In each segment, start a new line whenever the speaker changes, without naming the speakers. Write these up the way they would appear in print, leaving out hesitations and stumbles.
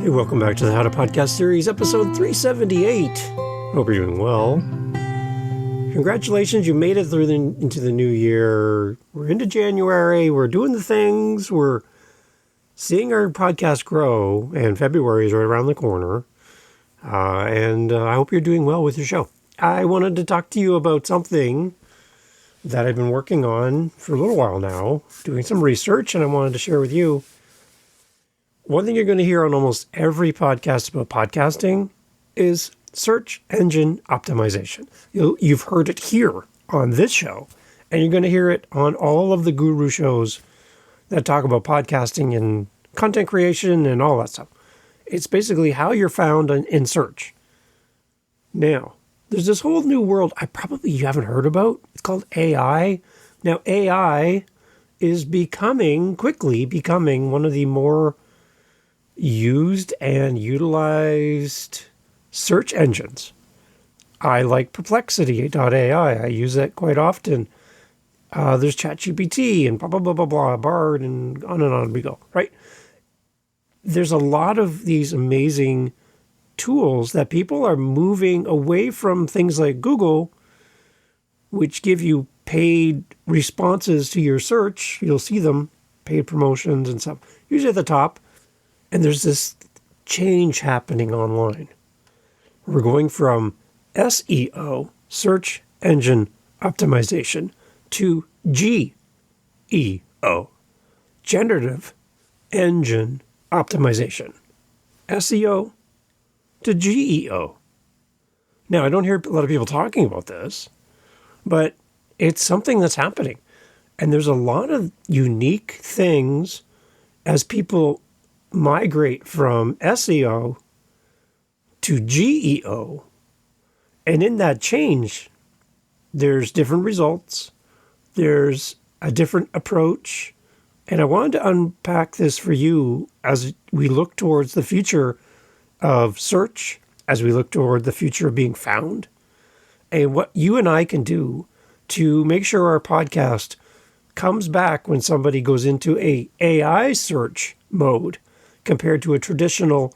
Hey, welcome back to the How to Podcast series, episode 378. Hope you're doing well. Congratulations, you made it through into the new year. We're into January. We're doing the things. We're seeing our podcast grow, and February is right around the corner. And I hope you're doing well with your show. I wanted to talk to you about something that I've been working on for a little while now, doing some research, and I wanted to share with you. One thing you're going to hear on almost every podcast about podcasting is search engine optimization. You've heard it here on this show, and you're going to hear it on all of the guru shows that talk about podcasting and content creation and all that stuff. It's basically how you're found in search. Now, there's this whole new world you haven't heard about. It's called AI. Now, AI is quickly becoming one of the more used and utilized search engines. I like Perplexity.ai. I use that quite often. There's ChatGPT and blah, blah, blah, blah, blah, Bard, and on we go, right? There's a lot of these amazing tools that people are moving away from things like Google, which give you paid responses to your search. You'll see them, paid promotions and stuff, usually at the top. And there's this change happening online. We're going from SEO, search engine optimization, to GEO, generative engine optimization. SEO to GEO. Now, I don't hear a lot of people talking about this, but it's something that's happening. And there's a lot of unique things as people migrate from SEO to GEO. And in that change, there's different results. There's a different approach. And I wanted to unpack this for you as we look towards the future of search, as we look toward the future of being found, and what you and I can do to make sure our podcast comes back when somebody goes into a AI search mode compared to a traditional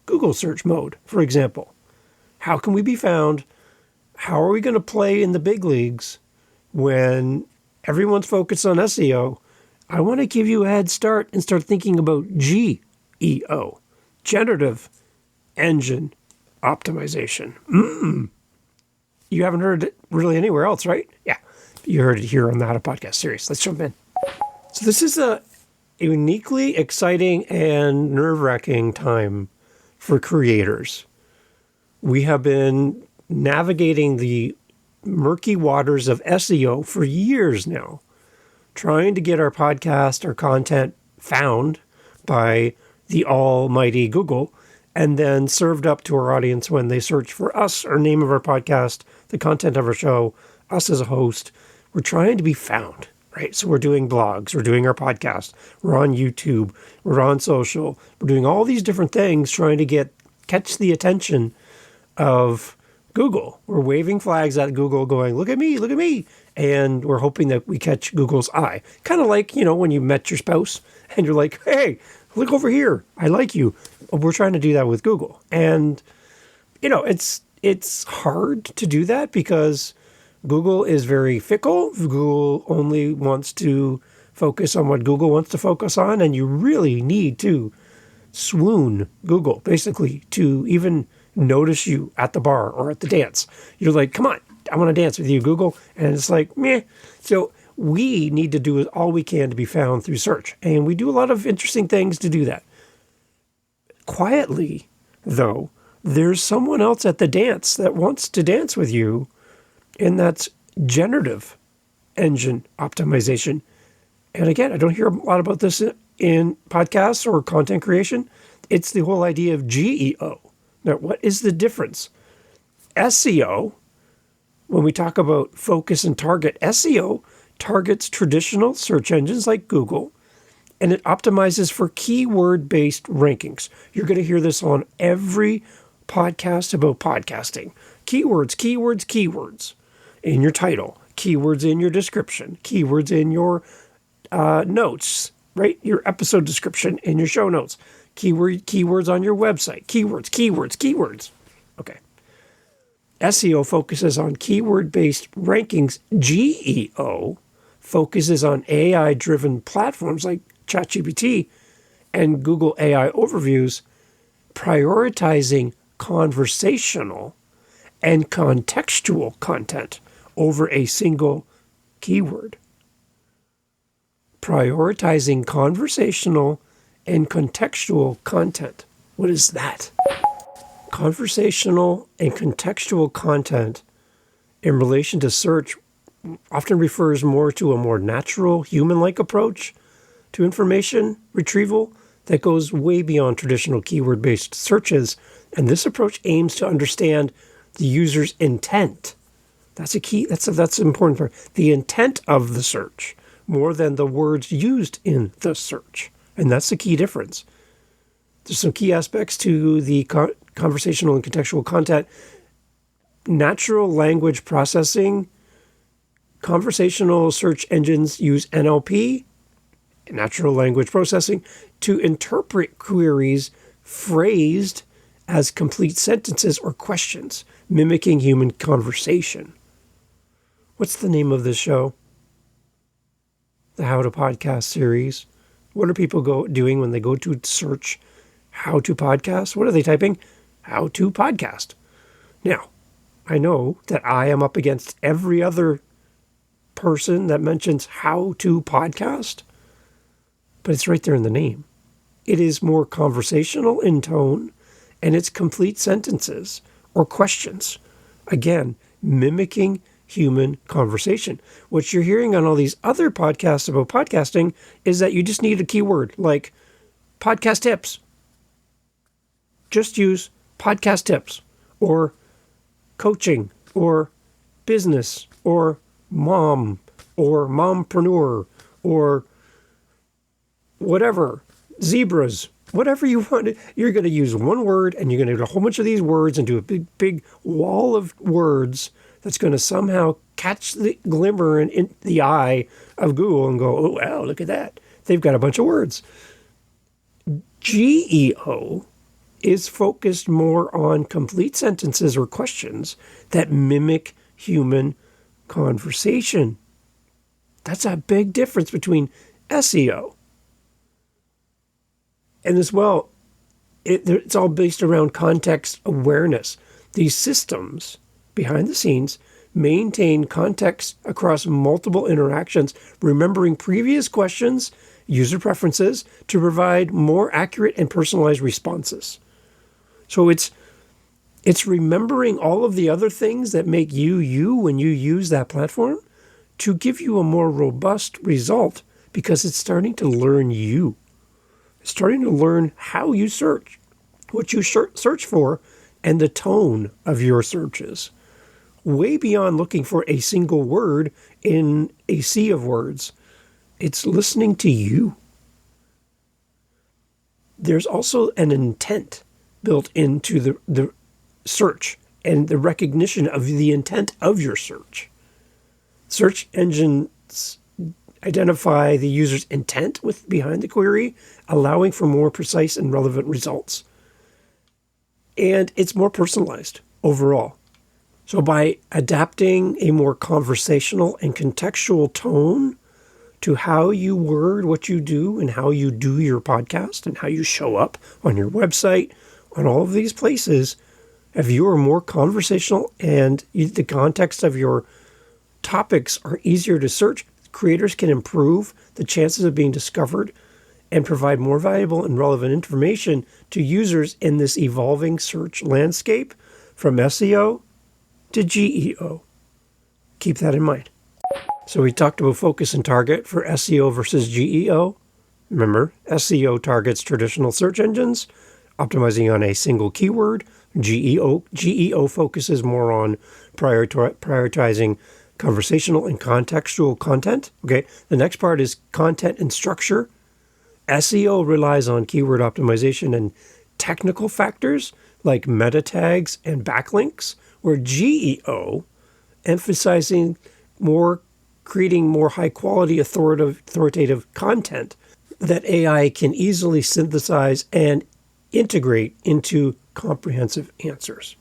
Google search mode, for example. How can we be found? How are we going to play in the big leagues when everyone's focused on SEO? I want to give you a head start and start thinking about GEO, Generative Engine Optimization. You haven't heard it really anywhere else, right? Yeah, you heard it here on the How to Podcast series. Let's jump in. So this is a uniquely exciting and nerve-wracking time for creators. We have been navigating the murky waters of SEO for years now, trying to get our podcast, our content found by the almighty Google, and then served up to our audience when they search for us, our name of our podcast, the content of our show, us as a host. We're trying to be found. Right, so we're doing blogs, we're doing our podcast, we're on YouTube, we're on social, we're doing all these different things trying to catch the attention of Google. We're waving flags at Google going, look at me, and we're hoping that we catch Google's eye. Kind of like, when you met your spouse and you're like, hey, look over here, I like you. We're trying to do that with Google. And, it's hard to do that because Google is very fickle. Google only wants to focus on what Google wants to focus on, and you really need to swoon Google, basically, to even notice you at the bar or at the dance. You're like, come on, I want to dance with you, Google. And it's like, meh. So we need to do all we can to be found through search, and we do a lot of interesting things to do that. Quietly, though, there's someone else at the dance that wants to dance with you, and that's generative engine optimization. And again, I don't hear a lot about this in podcasts or content creation. It's the whole idea of GEO. Now, what is the difference? SEO, when we talk about focus and target, SEO targets traditional search engines like Google, and it optimizes for keyword-based rankings. You're going to hear this on every podcast about podcasting. Keywords, keywords, keywords. In your title, keywords in your description, keywords in your notes, right? Your episode description in your show notes. Keywords on your website. Keywords. Okay. SEO focuses on keyword-based rankings. GEO focuses on AI-driven platforms like ChatGPT and Google AI overviews, prioritizing conversational and contextual content over a single keyword. Prioritizing conversational and contextual content. What is that? Conversational and contextual content in relation to search often refers more to a more natural, human-like approach to information retrieval that goes way beyond traditional keyword-based searches, and this approach aims to understand the user's intent. That's a key. That's an important part. The intent of the search more than the words used in the search, and that's the key difference. There's some key aspects to the conversational and contextual content. Natural language processing. Conversational search engines use NLP, natural language processing, to interpret queries phrased as complete sentences or questions, mimicking human conversation. What's the name of this show? The How to Podcast series. What are people doing when they go to search how to podcast? What are they typing? How to podcast. Now, I know that I am up against every other person that mentions how to podcast, but it's right there in the name. It is more conversational in tone, and it's complete sentences or questions. Again, mimicking human conversation. What you're hearing on all these other podcasts about podcasting is that you just need a keyword like podcast tips. Just use podcast tips or coaching or business or mom or mompreneur or whatever, zebras, whatever you want. You're going to use one word and you're going to do a whole bunch of these words and do a big wall of words that's going to somehow catch the glimmer in the eye of Google and go, oh, wow, look at that. They've got a bunch of words. GEO is focused more on complete sentences or questions that mimic human conversation. That's a big difference between SEO. And as well, it's all based around context awareness. These systems behind the scenes maintain context across multiple interactions, remembering previous questions, user preferences to provide more accurate and personalized responses. So it's remembering all of the other things that make you when you use that platform to give you a more robust result because it's starting to learn you. It's starting to learn how you search, what you search for, and the tone of your searches. Way beyond looking for a single word in a sea of words. It's listening to you. There's also an intent built into the search and the recognition of the intent of your search. Search engines identify the user's intent behind the query, allowing for more precise and relevant results. And it's more personalized overall. So by adapting a more conversational and contextual tone to how you word what you do and how you do your podcast and how you show up on your website, on all of these places, if you are more conversational and the context of your topics are easier to search, creators can improve the chances of being discovered and provide more valuable and relevant information to users in this evolving search landscape from SEO to GEO. Keep that in mind. So we talked about focus and target for SEO versus GEO. Remember, SEO targets traditional search engines, optimizing on a single keyword. GEO focuses more on prioritizing conversational and contextual content. Okay, the next part is content and structure. SEO relies on keyword optimization and technical factors like meta tags and backlinks, where GEO emphasizing creating more high quality authoritative content that AI can easily synthesize and integrate into comprehensive answers.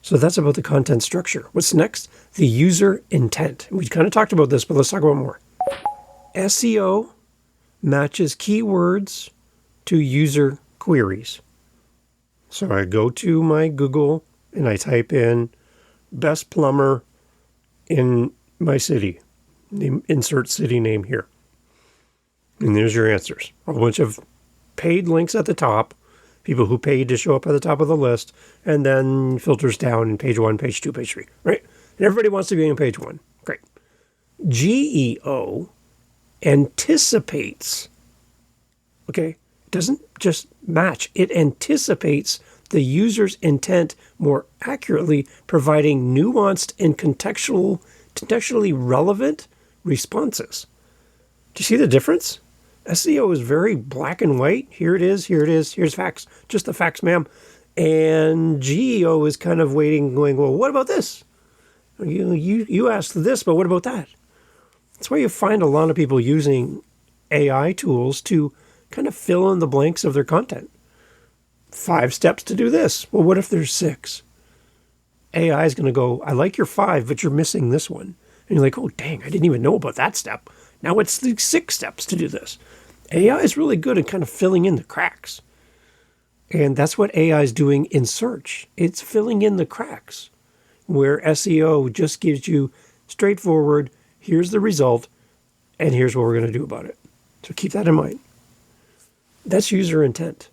So that's about the content structure. What's next? The user intent. We kind of talked about this, but let's talk about more. SEO matches keywords to user queries. So I go to my Google and I type in best plumber in my city. Insert city name here. And there's your answers. A bunch of paid links at the top, people who paid to show up at the top of the list, and then filters down in page 1, page 2, page 3, right? And everybody wants to be on page 1. Great. GEO anticipates, okay? It doesn't just match. It anticipates the user's intent more accurately, providing nuanced and contextually relevant responses. Do you see the difference? SEO is very black and white. Here it is, here's facts. Just the facts, ma'am. And GEO is kind of waiting, going, well, what about this? You asked this, but what about that? That's why you find a lot of people using AI tools to kind of fill in the blanks of their content. 5 steps to do this. Well, what if there's 6? AI is going to go, I like your 5, but you're missing this one. And you're like, oh, dang, I didn't even know about that step. Now it's the 6 steps to do this. AI is really good at kind of filling in the cracks. And that's what AI is doing in search. It's filling in the cracks where SEO just gives you straightforward, here's the result, and here's what we're going to do about it. So keep that in mind. That's user intent.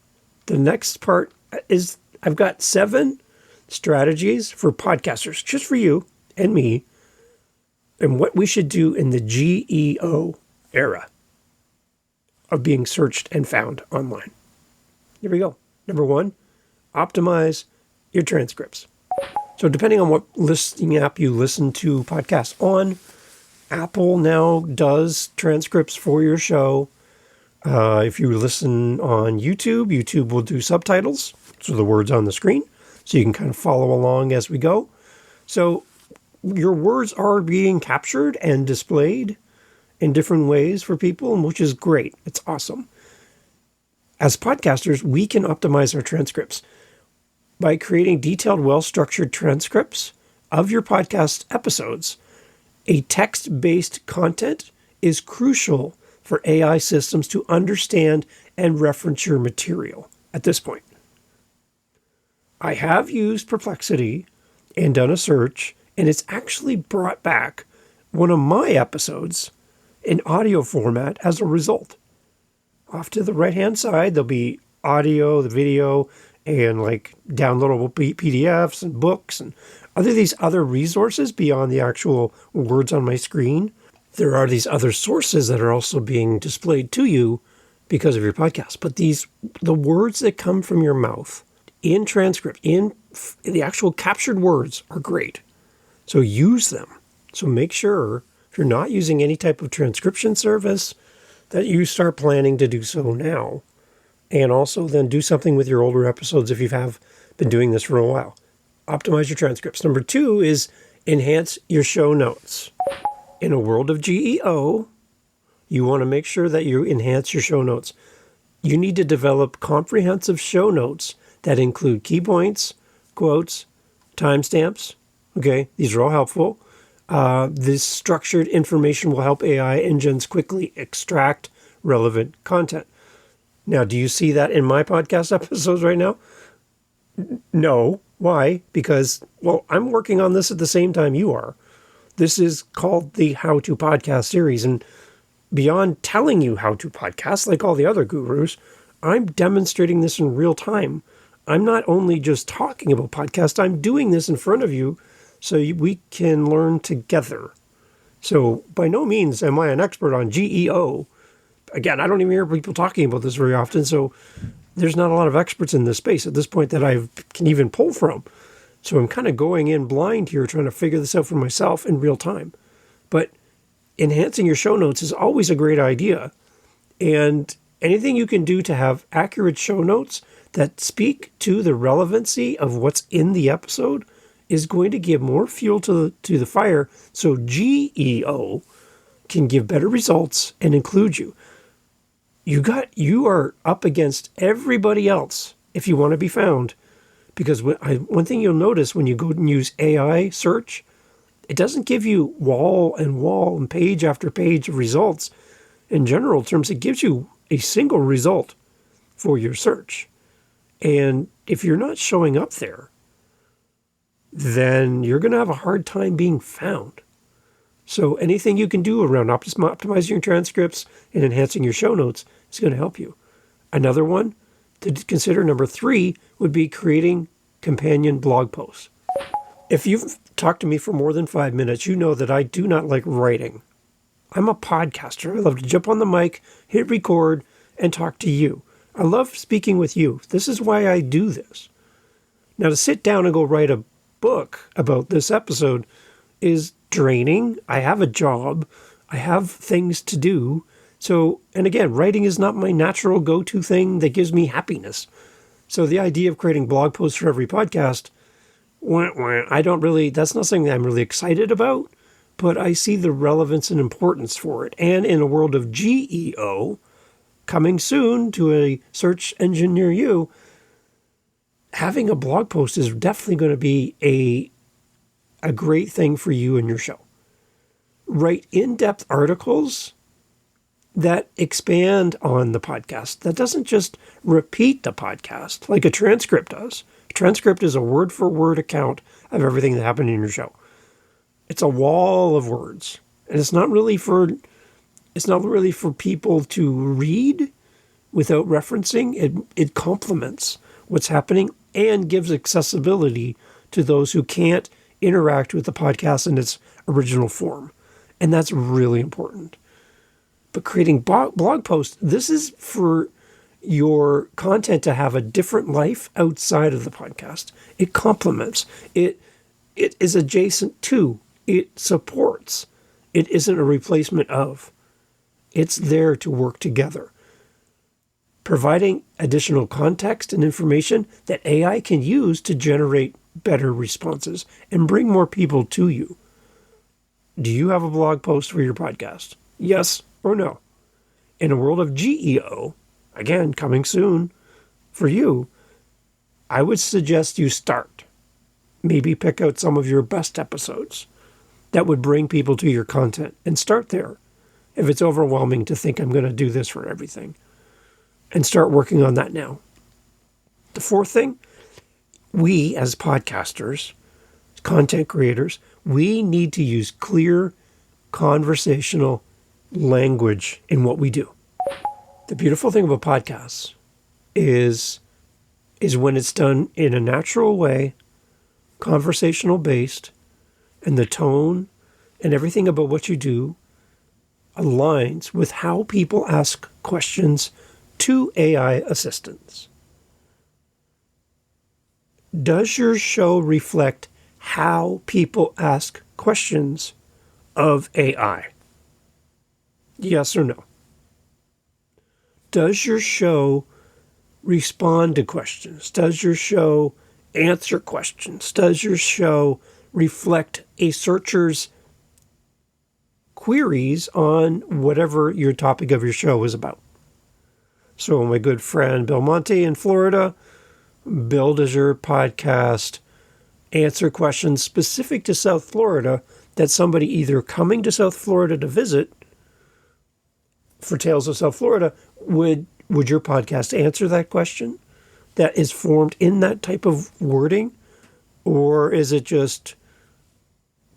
The next part is I've got 7 strategies for podcasters, just for you and me, and what we should do in the GEO era of being searched and found online. Here we go. Number 1, optimize your transcripts. So depending on what listening app you listen to podcasts on, Apple now does transcripts for your show. If you listen on YouTube, YouTube will do subtitles, so the words on the screen, so you can kind of follow along as we go. So your words are being captured and displayed in different ways for people, which is great. It's awesome. As podcasters, we can optimize our transcripts by creating detailed, well-structured transcripts of your podcast episodes. A text-based content is crucial for AI systems to understand and reference your material at this point. I have used Perplexity and done a search, and it's actually brought back one of my episodes in audio format as a result. Off to the right-hand side, there'll be audio, the video, and like downloadable PDFs and books and these other resources beyond the actual words on my screen. There are these other sources that are also being displayed to you because of your podcast. But the words that come from your mouth in transcript, in the actual captured words are great. So use them. So make sure if you're not using any type of transcription service that you start planning to do so now. And also then do something with your older episodes if you have been doing this for a while. Optimize your transcripts. Number 2 is enhance your show notes. In a world of GEO, you want to make sure that you enhance your show notes. You need to develop comprehensive show notes that include key points, quotes, timestamps. Okay, these are all helpful. This structured information will help AI engines quickly extract relevant content. Now, do you see that in my podcast episodes right now? No. Why? Because, well, I'm working on this at the same time you are. This is called the How to Podcast series. And beyond telling you how to podcast, like all the other gurus, I'm demonstrating this in real time. I'm not only just talking about podcasts, I'm doing this in front of you so we can learn together. So by no means am I an expert on GEO. Again, I don't even hear people talking about this very often, so there's not a lot of experts in this space at this point that I can even pull from. So I'm kind of going in blind here, trying to figure this out for myself in real time. But enhancing your show notes is always a great idea. And anything you can do to have accurate show notes that speak to the relevancy of what's in the episode is going to give more fuel to the fire, so GEO can give better results and include you. you are up against everybody else if you want to be found. Because one thing you'll notice when you go and use AI search, it doesn't give you wall and page after page of results. In general terms, it gives you a single result for your search. And if you're not showing up there, then you're going to have a hard time being found. So anything you can do around optimizing your transcripts and enhancing your show notes is going to help you. Another one to consider, number 3, would be creating companion blog posts. If you've talked to me for more than 5 minutes, you know that I do not like writing. I'm a podcaster. I love to jump on the mic, hit record, and talk to you. I love speaking with you. This is why I do this. Now, to sit down and go write a book about this episode is draining. I have a job. I have things to do. So, and again, writing is not my natural go-to thing that gives me happiness. So the idea of creating blog posts for every podcast, that's not something that I'm really excited about, but I see the relevance and importance for it. And in a world of GEO, coming soon to a search engine near you, having a blog post is definitely going to be a great thing for you and your show. Write in-depth articles that expand on the podcast. That doesn't just repeat the podcast like a transcript does. A transcript is a word-for-word account of everything that happened in your show. It's a wall of words, and it's not really for people to read without referencing. It complements what's happening and gives accessibility to those who can't interact with the podcast in its original form. And that's really important. But creating blog posts, this is for your content to have a different life outside of the podcast. It complements. It is adjacent to. It supports. It isn't a replacement of. It's there to work together. Providing additional context and information that AI can use to generate better responses and bring more people to you. Do you have a blog post for your podcast? Yes or no? In a world of GEO, again, coming soon for you, I would suggest you start. Maybe pick out some of your best episodes that would bring people to your content and start there. If it's overwhelming to think I'm going to do this for everything, and start working on that now. The 4th thing, we as podcasters, content creators, we need to use clear conversational language in what we do. The beautiful thing about podcasts is when it's done in a natural way, conversational based, and the tone and everything about what you do aligns with how people ask questions to AI assistants. Does your show reflect how people ask questions of AI? Yes or no? Does your show respond to questions? Does your show answer questions? Does your show reflect a searcher's queries on whatever your topic of your show is about? So my good friend Bill Monte in Florida, Bill, does your podcast answer questions specific to South Florida that somebody either coming to South Florida to visit for Tales of South Florida, would your podcast answer that question that is formed in that type of wording? Or is it just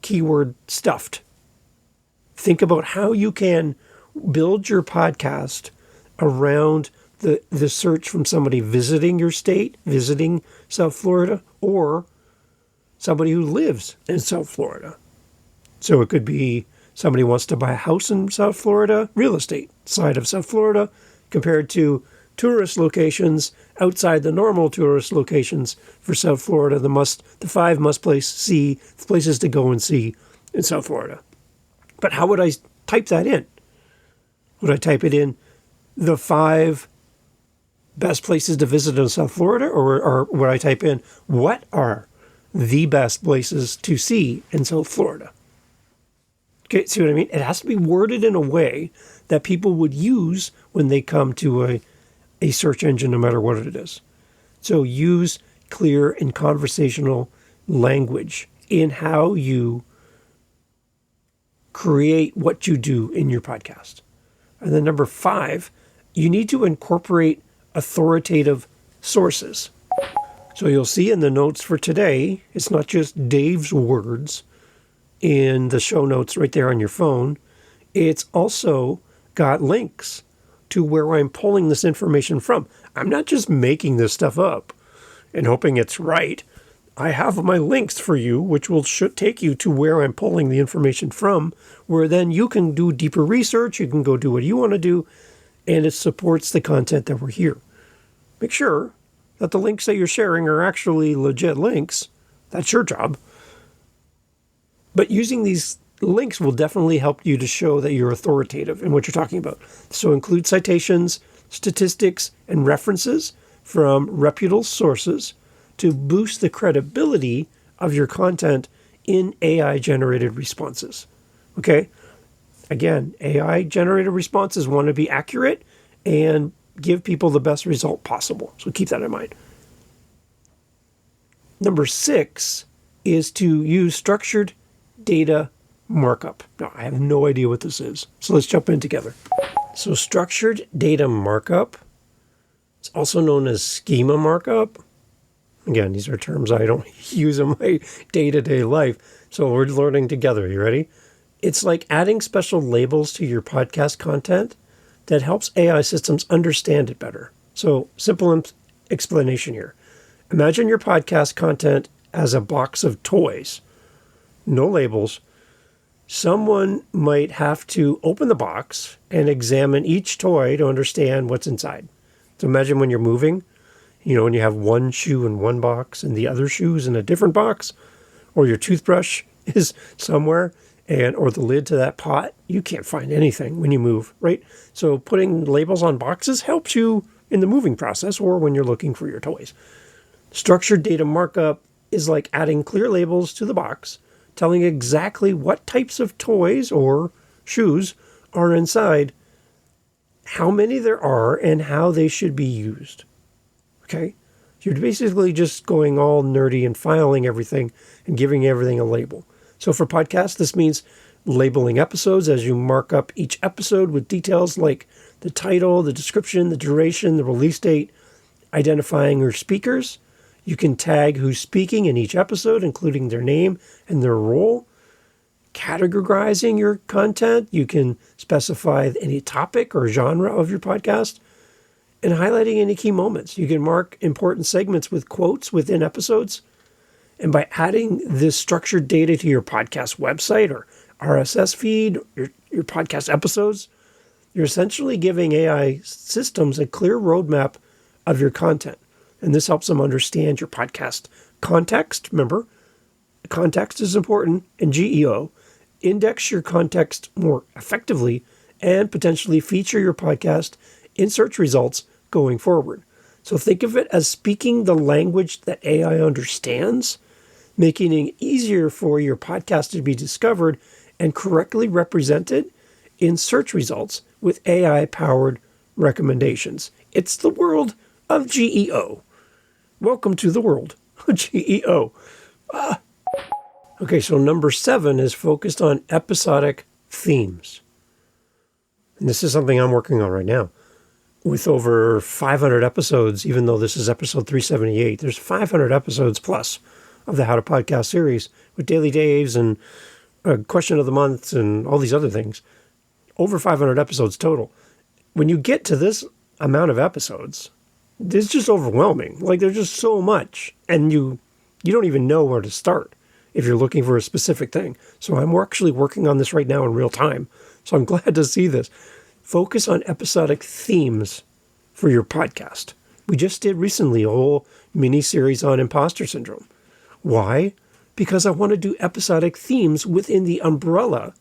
keyword stuffed? Think about how you can build your podcast around the search from somebody visiting your state, visiting South Florida, or somebody who lives in South Florida. So it could be somebody wants to buy a house in South Florida, real estate side of South Florida, compared to tourist locations outside the normal tourist locations for South Florida, the 5 must-see places to go and see in South Florida. But how would I type that in? Would I type it in the 5 best places to visit in South Florida, or would I type in what are the best places to see in South Florida? Okay, see what I mean? It has to be worded in a way that people would use when they come to a search engine, no matter what it is. So use clear and conversational language in how you create what you do in your podcast. And then number 5, you need to incorporate authoritative sources. So you'll see in the notes for today, it's not just Dave's words in the show notes right there on your phone. It's also got links to where I'm pulling this information from. I'm not just making this stuff up and hoping it's right. I have my links for you, which should take you to where I'm pulling the information from, where then you can do deeper research, you can go do what you want to do, and it supports the content that we're here. Make sure that the links that you're sharing are actually legit links. That's your job. But using these links will definitely help you to show that you're authoritative in what you're talking about. So include citations, statistics, and references from reputable sources to boost the credibility of your content in AI-generated responses. Okay? Again, AI-generated responses want to be accurate and give people the best result possible. So keep that in mind. Number 6 is to use structured data markup. Now, I have no idea what this is, so let's jump in together. So structured data markup, it's also known as schema markup. Again, these are terms I don't use in my day-to-day life, so we're learning together. You ready? It's like adding special labels to your podcast content that helps AI systems understand it better. So simple explanation here. Imagine your podcast content as a box of toys. No labels. Someone might have to open the box and examine each toy to understand what's inside. So imagine when you're moving, when you have one shoe in one box and the other shoe's in a different box, or your toothbrush is somewhere, or the lid to that pot, you can't find anything when you move, right? So putting labels on boxes helps you in the moving process or when you're looking for your toys. Structured data markup is like adding clear labels to the box, telling exactly what types of toys or shoes are inside, how many there are, and how they should be used. Okay? You're basically just going all nerdy and filing everything and giving everything a label. So for podcasts, this means labeling episodes as you mark up each episode with details like the title, the description, the duration, the release date, identifying your speakers. You can tag who's speaking in each episode, including their name and their role. Categorizing your content, you can specify any topic or genre of your podcast. And highlighting any key moments. You can mark important segments with quotes within episodes. And by adding this structured data to your podcast website or RSS feed, your podcast episodes, you're essentially giving AI systems a clear roadmap of your content. And this helps them understand your podcast context. Remember, context is important, and GEO. Index your context more effectively and potentially feature your podcast in search results going forward. So think of it as speaking the language that AI understands, making it easier for your podcast to be discovered and correctly represented in search results with AI-powered recommendations. It's the world of GEO. Welcome to the world of GEO. Okay, so number 7 is focused on episodic themes. And this is something I'm working on right now. With over 500 episodes, even though this is episode 378, there's 500 episodes plus of the How to Podcast series with Daily Daves and a question of the month and all these other things. Over 500 episodes total. When you get to this amount of episodes, it's just overwhelming. Like, there's just so much, and you don't even know where to start if you're looking for a specific thing. So I'm actually working on this right now in real time. So I'm glad to see this. Focus on episodic themes for your podcast. We just did recently a whole mini-series on imposter syndrome. Why? Because I want to do episodic themes within the umbrella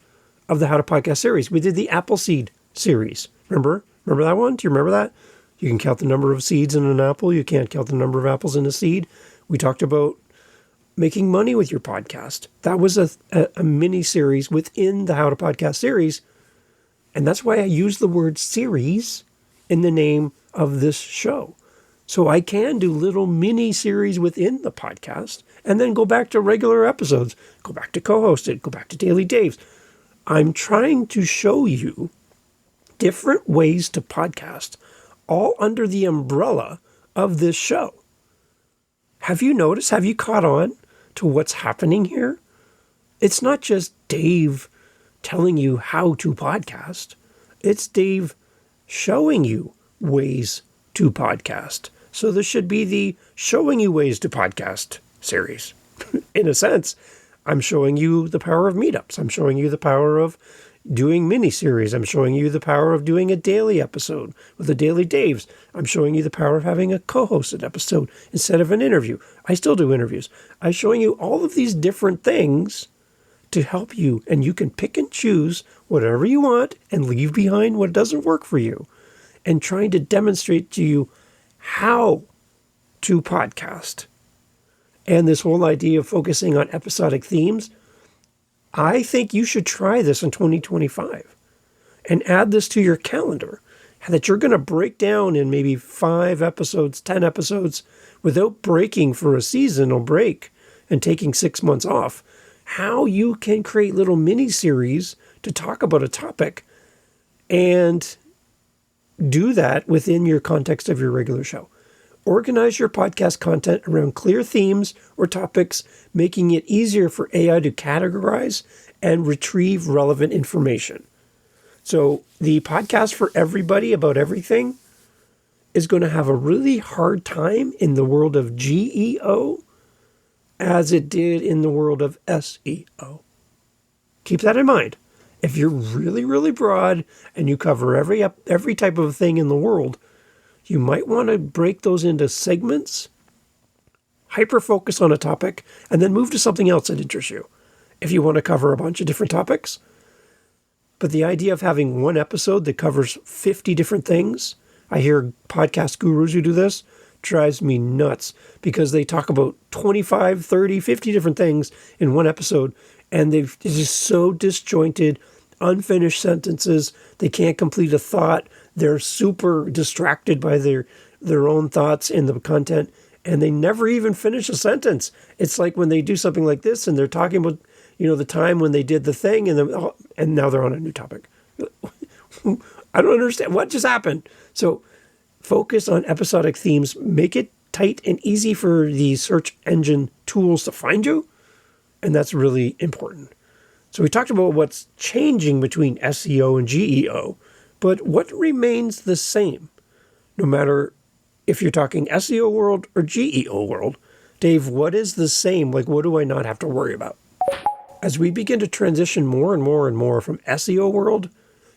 of the How to Podcast series. We did the Appleseed series. Remember that one? Do you remember that? You can count the number of seeds in an apple. You can't count the number of apples in a seed. We talked about making money with your podcast. That was a mini-series within the How to Podcast series. And that's why I use the word series in the name of this show. So I can do little mini series within the podcast and then go back to regular episodes, go back to co-hosted, go back to Daily Daves. I'm trying to show you different ways to podcast, all under the umbrella of this show. Have you noticed? Have you caught on to what's happening here? It's not just Dave telling you how to podcast. It's Dave showing you ways to podcast. So this should be the Showing You Ways to Podcast series. In a sense, I'm showing you the power of meetups. I'm showing you the power of doing mini-series. I'm showing you the power of doing a daily episode with the Daily Daves. I'm showing you the power of having a co-hosted episode instead of an interview. I still do interviews. I'm showing you all of these different things to help you, and you can pick and choose whatever you want and leave behind what doesn't work for you, and trying to demonstrate to you how to podcast. And this whole idea of focusing on episodic themes, I think you should try this in 2025 and add this to your calendar, that you're going to break down in maybe 5 episodes, 10 episodes without breaking for a seasonal break and taking 6 months off, how you can create little mini series to talk about a topic and do that within your context of your regular show. Organize your podcast content around clear themes or topics, making it easier for AI to categorize and retrieve relevant information. So the podcast for everybody about everything is going to have a really hard time in the world of GEO as it did in the world of SEO. Keep that in mind. If you're really, really broad and you cover every type of thing in the world, you might want to break those into segments, hyper-focus on a topic, and then move to something else that interests you if you want to cover a bunch of different topics. But the idea of having one episode that covers 50 different things, I hear podcast gurus who do this, drives me nuts because they talk about 25, 30, 50 different things in one episode, and they're just so disjointed, unfinished sentences. They can't complete a thought. They're super distracted by their own thoughts in the content, and they never even finish a sentence. It's like when they do something like this and they're talking about, the time when they did the thing, and now they're on a new topic. I don't understand. What just happened? So focus on episodic themes. Make it tight and easy for the search engine tools to find you. And that's really important. So we talked about what's changing between SEO and GEO, but what remains the same, no matter if you're talking SEO world or GEO world. Dave, what is the same? Like, what do I not have to worry about? As we begin to transition more and more and more from SEO world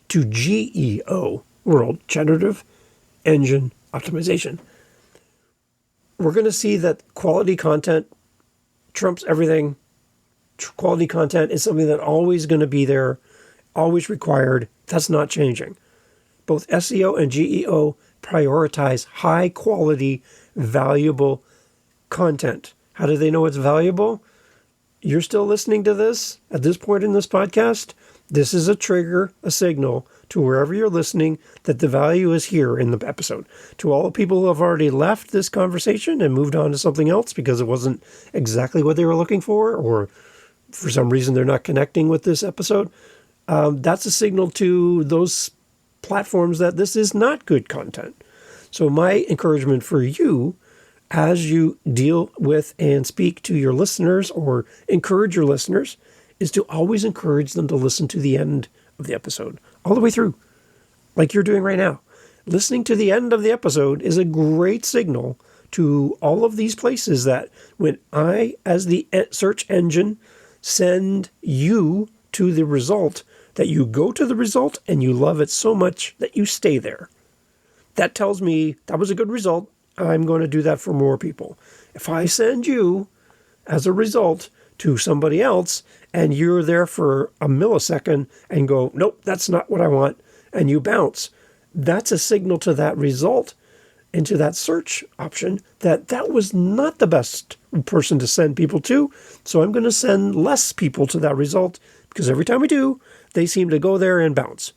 to GEO world, Generative Engine Optimization, we're going to see that quality content trumps everything. Quality content is something that's always going to be there, always required. That's not changing. Both SEO and GEO prioritize high quality, valuable content. How do they know it's valuable? You're still listening to this at this point in this podcast. This is a trigger, a signal to wherever you're listening that the value is here in the episode. To all the people who have already left this conversation and moved on to something else because it wasn't exactly what they were looking for, or for some reason they're not connecting with this episode, that's a signal to those platforms that this is not good content. So my encouragement for you as you deal with and speak to your listeners or encourage your listeners is to always encourage them to listen to the end of the episode, all the way through, like you're doing right now. Listening to the end of the episode is a great signal to all of these places that when I, as the search engine, send you to the result, that you go to the result and you love it so much that you stay there. That tells me that was a good result. I'm going to do that for more people. If I send you as a result to somebody else and you're there for a millisecond and go, nope, that's not what I want, and you bounce, that's a signal to that result into that search option that was not the best person to send people to. So I'm going to send less people to that result because every time we do, they seem to go there and bounce.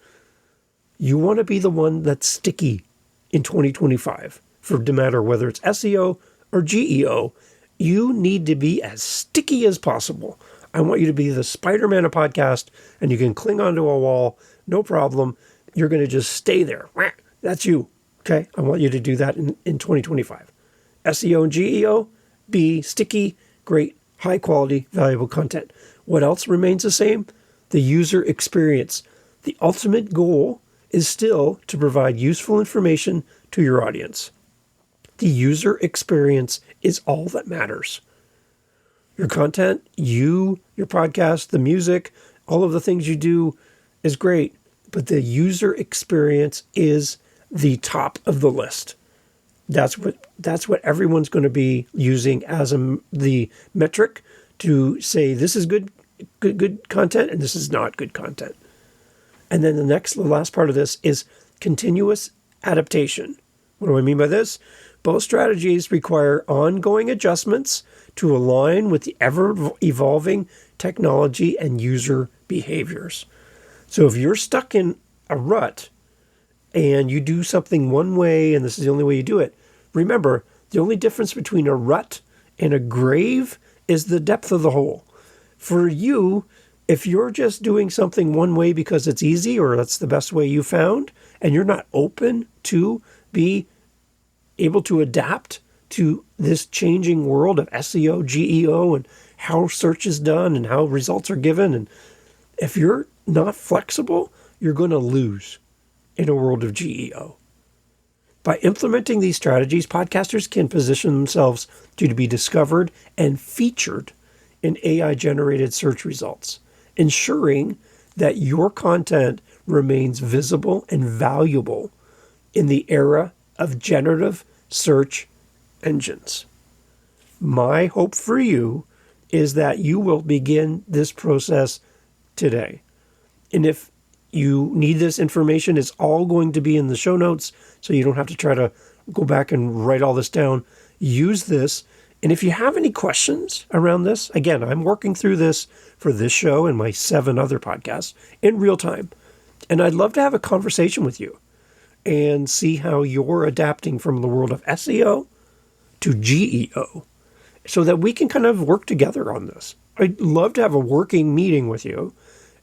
You want to be the one that's sticky in 2025, for no matter whether it's SEO or GEO. You need to be as sticky as possible. I want you to be the Spider-Man of podcast, and you can cling onto a wall, no problem. You're going to just stay there. That's you. Okay? I want you to do that in 2025. SEO and GEO, be sticky, great, high quality, valuable content. What else remains the same? The user experience. The ultimate goal is still to provide useful information to your audience. The user experience is all that matters. Your content, your podcast, the music, all of the things you do is great, but the user experience is the top of the list. That's what everyone's going to be using as the metric to say this is good content and this is not good content. And then the last part of this is continuous adaptation. What do I mean by this? Both strategies require ongoing adjustments to align with the ever-evolving technology and user behaviors. So if you're stuck in a rut and you do something one way and this is the only way you do it, remember, the only difference between a rut and a grave is the depth of the hole. For you, if you're just doing something one way because it's easy or that's the best way you found, and you're not open to be able to adapt to this changing world of SEO, GEO, and how search is done and how results are given, and if you're not flexible, you're going to lose in a world of GEO. By implementing these strategies, podcasters can position themselves to be discovered and featured in AI-generated search results, ensuring that your content remains visible and valuable in the era of generative search engines. My hope for you is that you will begin this process today. And if you need this information, it's all going to be in the show notes, so you don't have to try to go back and write all this down. Use this. And if you have any questions around this, again, I'm working through this for this show and my 7 other podcasts in real time. And I'd love to have a conversation with you and see how you're adapting from the world of SEO to GEO so that we can kind of work together on this. I'd love to have a working meeting with you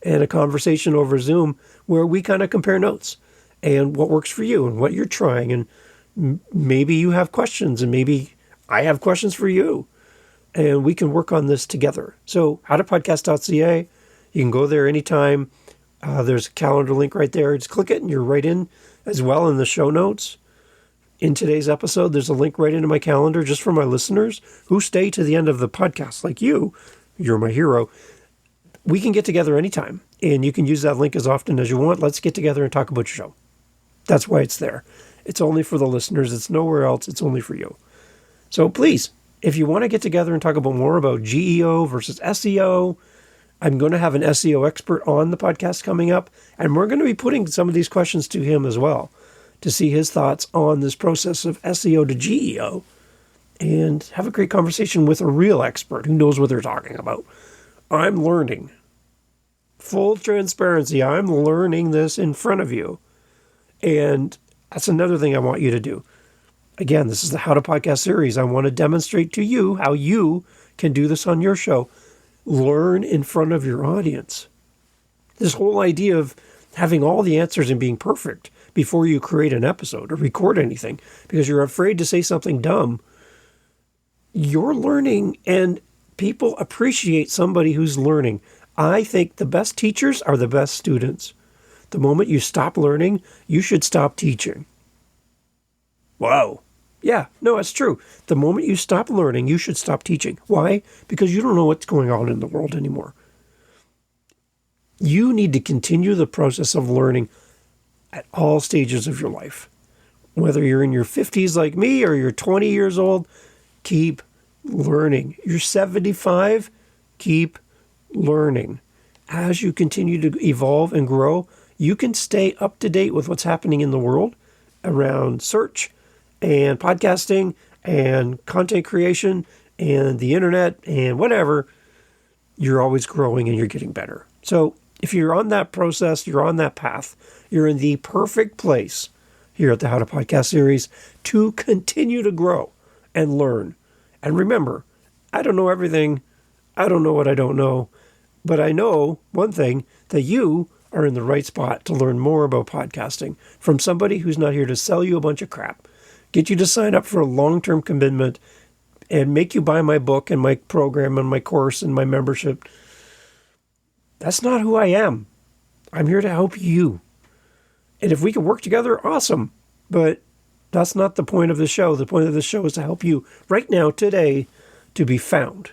and a conversation over Zoom where we kind of compare notes and what works for you and what you're trying. And maybe you have questions and maybe I have questions for you, and we can work on this together. So howtopodcast.ca, you can go there anytime. There's a calendar link right there. Just click it and you're right in as well in the show notes. In today's episode, there's a link right into my calendar just for my listeners who stay to the end of the podcast like you. You're my hero. We can get together anytime, and you can use that link as often as you want. Let's get together and talk about your show. That's why it's there. It's only for the listeners. It's nowhere else. It's only for you. So please, if you want to get together and talk about more about GEO versus SEO, I'm going to have an SEO expert on the podcast coming up, and we're going to be putting some of these questions to him as well to see his thoughts on this process of SEO to GEO and have a great conversation with a real expert who knows what they're talking about. I'm learning. Full transparency, I'm learning this in front of you. And that's another thing I want you to do. Again, this is the How to Podcast series. I want to demonstrate to you how you can do this on your show. Learn in front of your audience. This whole idea of having all the answers and being perfect before you create an episode or record anything because you're afraid to say something dumb. You're learning, and people appreciate somebody who's learning. I think the best teachers are the best students. The moment you stop learning, you should stop teaching. Wow. Yeah, no, it's true. The moment you stop learning, you should stop teaching. Why? Because you don't know what's going on in the world anymore. You need to continue the process of learning at all stages of your life. Whether you're in your 50s like me or you're 20 years old, keep learning. You're 75, keep learning. As you continue to evolve and grow, you can stay up to date with what's happening in the world around search and podcasting and content creation and the internet and whatever. You're always growing and you're getting better. So if you're on that process, you're on that path, you're in the perfect place here at the How to Podcast series to continue to grow and learn. And remember, I don't know everything. I don't know what I don't know. But I know one thing, that you are in the right spot to learn more about podcasting from somebody who's not here to sell you a bunch of crap, get you to sign up for a long-term commitment, and make you buy my book and my program and my course and my membership. That's not who I am. I'm here to help you. And if we can work together, awesome. But that's not the point of the show. The point of the show is to help you right now, today, to be found.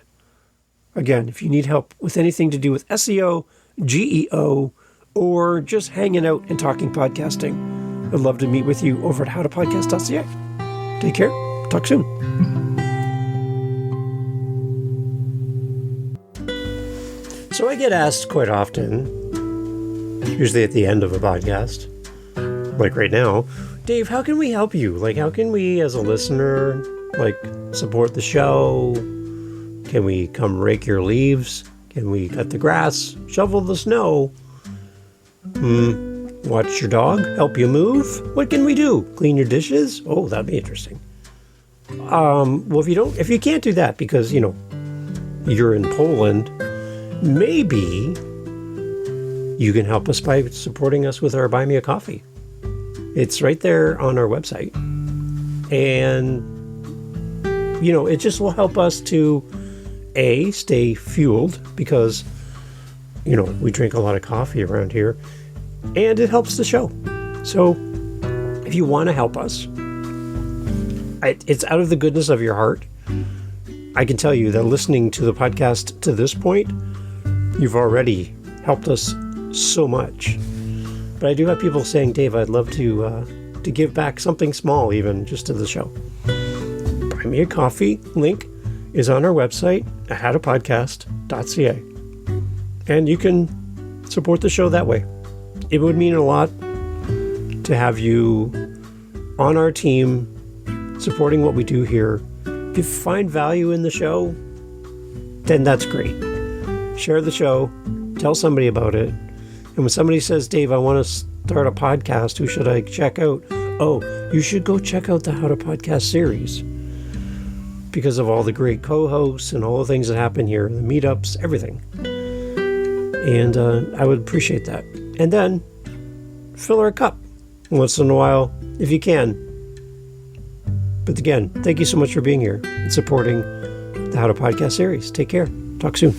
Again, if you need help with anything to do with SEO, GEO, or just hanging out and talking podcasting, I'd love to meet with you over at howtopodcast.ca. Take care. Talk soon. So I get asked quite often, usually at the end of a podcast, like right now, Dave, how can we help you? Like, how can we, as a listener, support the show? Can we come rake your leaves? Can we cut the grass, shovel the snow? Watch your dog, help you move? What can we do? Clean your dishes? Oh, that'd be interesting. Well, if you can't do that because, you're in Poland, maybe you can help us by supporting us with our Buy Me a Coffee. It's right there on our website. And, it just will help us to, A, stay fueled because, we drink a lot of coffee around here. And it helps the show. So if you want to help us, it's out of the goodness of your heart. I can tell you that listening to the podcast to this point, you've already helped us so much. But I do have people saying, Dave, I'd love to give back something small, even just to the show. Buy Me a Coffee link is on our website at howtopodcast.ca. And you can support the show that way. It would mean a lot to have you on our team supporting what we do here. If you find value in the show, then that's great. Share the show, tell somebody about it. And when somebody says, Dave, I want to start a podcast, who should I check out? Oh, you should go check out the How to Podcast series because of all the great co-hosts and all the things that happen here, the meetups, everything. And I would appreciate that. And then fill our cup once in a while if you can. But again, thank you so much for being here and supporting the How to Podcast series. Take care. Talk soon.